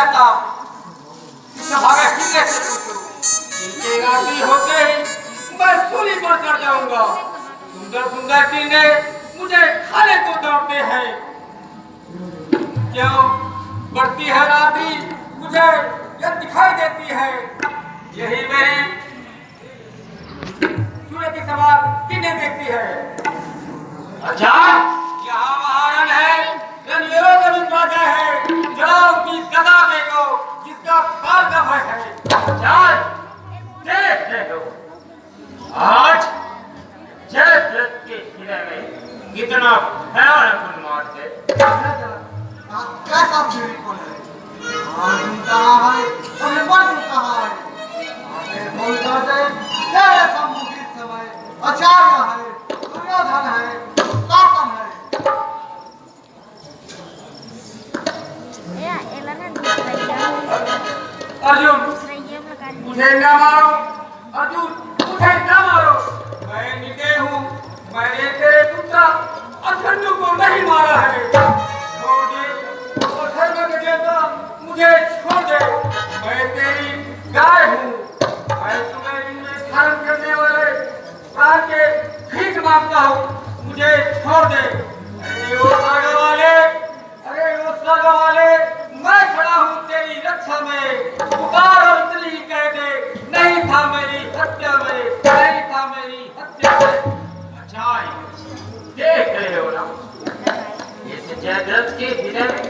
रहता, भागा की कैसे पूछूं? इनके रात्रि होते ही मैं सूली पर चढ़ जाऊंगा। सुंदर सुंदर टीने मुझे खाने को दौड़ते हैं। क्यों बढ़ती है रात्रि मुझे यह दिखाई देती है, यही मेरी सूर्य की सवार टीने देखती है। अच्छा यहाँ महारन है, रणवीरों का विद्वाजा है, जलाओ की गदा देखो जिसका काल का भय है। चार देख देखो आज जय जग के हिरे में कितना भयानक उन्माद है। कैसा बिल्कुल है आदमी कहाँ है और मर्द कहाँ है? आगे बोल जाते तेरे सम्मुखीन समय आचार्य है, दुर्योधन है, शासन है। अर्जुन मुझे न मारो, अर्जुन मुझे न मारो, मैं निडर हूँ, मैंने तेरे पुत्र अर्जुन को नहीं मारा है। छोड़ दे और धर्म के देवता मुझे छोड़ दे, मैं तेरी गाय हूँ, मैं तुम्हें इनमें धर्म करने वाले प्राण के भीख मांगता हूँ, मुझे छोड़ दे। अरे वो सागर वाले, अरे वो सागर वाले, मैं खड़ा हूँ तेरी रक्षा में, पुकार और इतनी कह दे नहीं था मेरी हत्या में, नहीं था मेरी हत्या में। अच्छा देख रहे हो ना इस जयद्रथ के हृदय में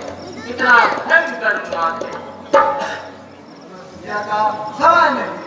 कितना भयंकर उन्माद है। समय नहीं